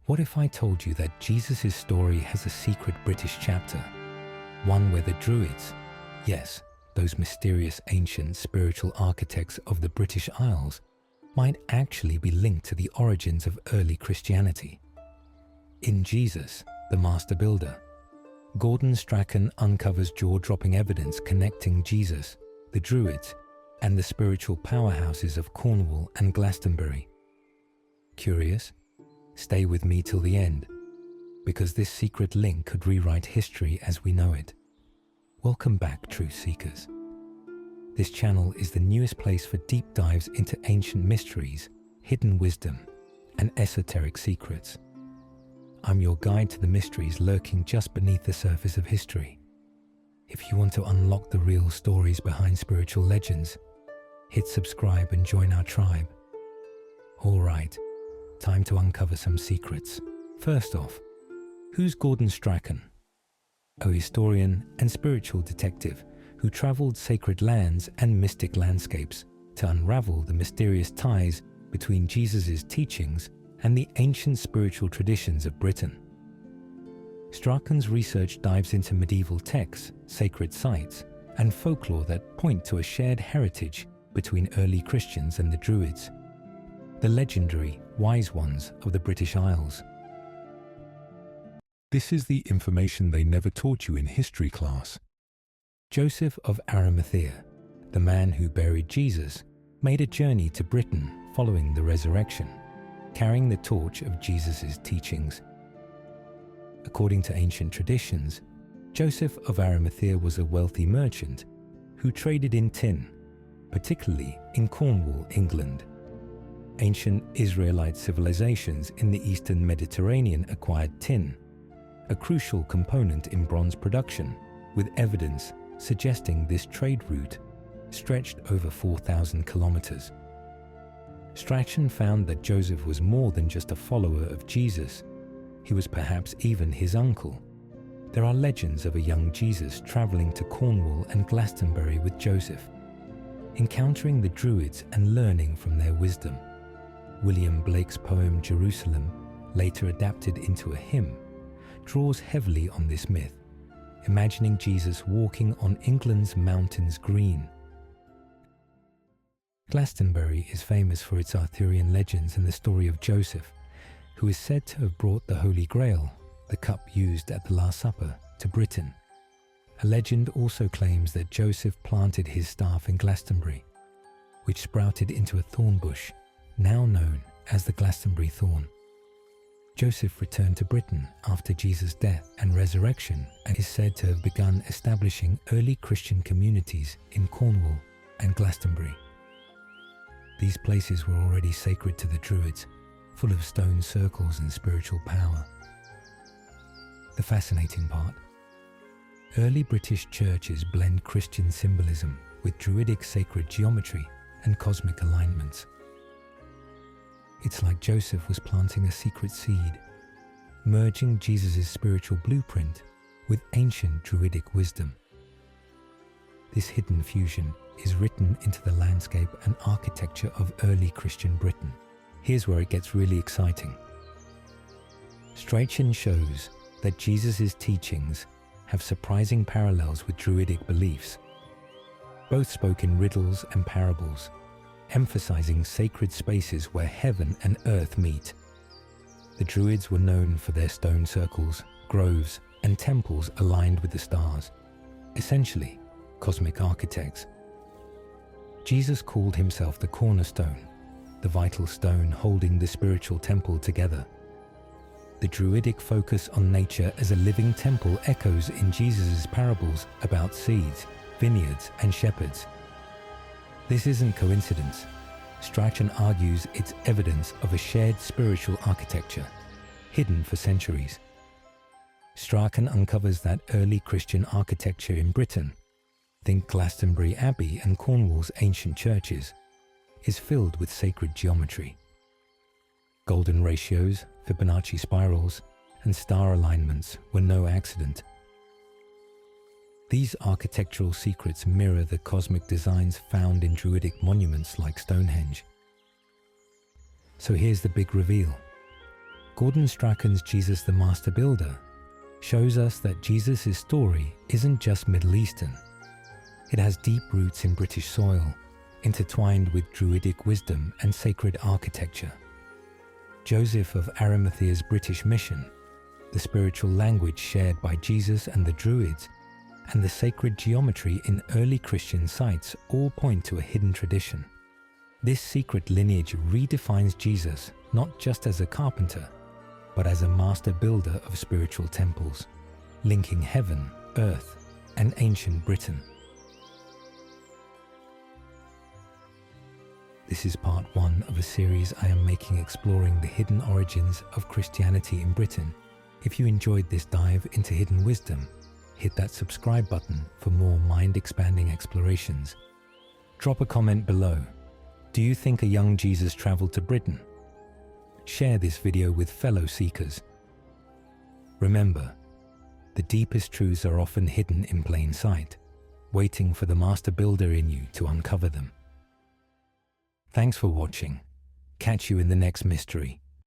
What if I told you that Jesus' story has a secret British chapter? One where the Druids, yes, those mysterious ancient spiritual architects of the British Isles, might actually be linked to the origins of early Christianity. In Jesus, the Master Builder, Gordon Strachan uncovers jaw-dropping evidence connecting Jesus, the Druids, and the spiritual powerhouses of Cornwall and Glastonbury. Curious? Stay with me till the end, because this secret link could rewrite history as we know it. Welcome back, truth seekers. This channel is the newest place for deep dives into ancient mysteries, hidden wisdom, and esoteric secrets. I'm your guide to the mysteries lurking just beneath the surface of history. If you want to unlock the real stories behind spiritual legends, hit subscribe and join our tribe. All right, time to uncover some secrets. First off, who's Gordon Strachan? A historian and spiritual detective who traveled sacred lands and mystic landscapes to unravel the mysterious ties between Jesus' teachings and the ancient spiritual traditions of Britain. Strachan's research dives into medieval texts, sacred sites, and folklore that point to a shared heritage between early Christians and the Druids, the legendary wise ones of the British Isles. This is the information they never taught you in history class. Joseph of Arimathea, the man who buried Jesus, made a journey to Britain following the resurrection, carrying the torch of Jesus' teachings. According to ancient traditions, Joseph of Arimathea was a wealthy merchant who traded in tin, particularly in Cornwall, England. Ancient Israelite civilizations in the Eastern Mediterranean acquired tin, a crucial component in bronze production, with evidence suggesting this trade route stretched over 4,000 kilometers. Strachan found that Joseph was more than just a follower of Jesus. He was perhaps even his uncle. There are legends of a young Jesus traveling to Cornwall and Glastonbury with Joseph, encountering the Druids and learning from their wisdom. William Blake's poem Jerusalem, later adapted into a hymn, draws heavily on this myth, imagining Jesus walking on England's mountains green. Glastonbury is famous for its Arthurian legends and the story of Joseph, who is said to have brought the Holy Grail, the cup used at the Last Supper, to Britain. A legend also claims that Joseph planted his staff in Glastonbury, which sprouted into a thorn bush, now known as the Glastonbury thorn. Joseph returned to Britain after Jesus' death and resurrection and is said to have begun establishing early Christian communities in Cornwall and Glastonbury. These places were already sacred to the Druids, full of stone circles and spiritual power. The fascinating part: early British churches blend Christian symbolism with Druidic sacred geometry and cosmic alignments. It's like Joseph was planting a secret seed, merging Jesus' spiritual blueprint with ancient Druidic wisdom. This hidden fusion is written into the landscape and architecture of early Christian Britain. Here's where it gets really exciting. Strachan shows that Jesus' teachings have surprising parallels with Druidic beliefs. Both spoke in riddles and parables, emphasizing sacred spaces where heaven and earth meet. The Druids were known for their stone circles, groves, and temples aligned with the stars, essentially cosmic architects. Jesus called himself the cornerstone, the vital stone holding the spiritual temple together. The Druidic focus on nature as a living temple echoes in Jesus' parables about seeds, vineyards, and shepherds. This isn't coincidence. Strachan argues it's evidence of a shared spiritual architecture, hidden for centuries. Strachan uncovers that early Christian architecture in Britain, think Glastonbury Abbey and Cornwall's ancient churches, is filled with sacred geometry. Golden ratios, Fibonacci spirals, and star alignments were no accident. These architectural secrets mirror the cosmic designs found in Druidic monuments like Stonehenge. So here's the big reveal. Gordon Strachan's Jesus the Master Builder shows us that Jesus' story isn't just Middle Eastern. It has deep roots in British soil, intertwined with Druidic wisdom and sacred architecture. Joseph of Arimathea's British mission, the spiritual language shared by Jesus and the Druids, and the sacred geometry in early Christian sites all point to a hidden tradition. This secret lineage redefines Jesus not just as a carpenter, but as a master builder of spiritual temples, linking heaven, earth, and ancient Britain. This is part 1 of a series I am making exploring the hidden origins of Christianity in Britain. If you enjoyed this dive into hidden wisdom, hit that subscribe button for more mind-expanding explorations. Drop a comment below. Do you think a young Jesus traveled to Britain? Share this video with fellow seekers. Remember, the deepest truths are often hidden in plain sight, waiting for the master builder in you to uncover them. Thanks for watching. Catch you in the next mystery.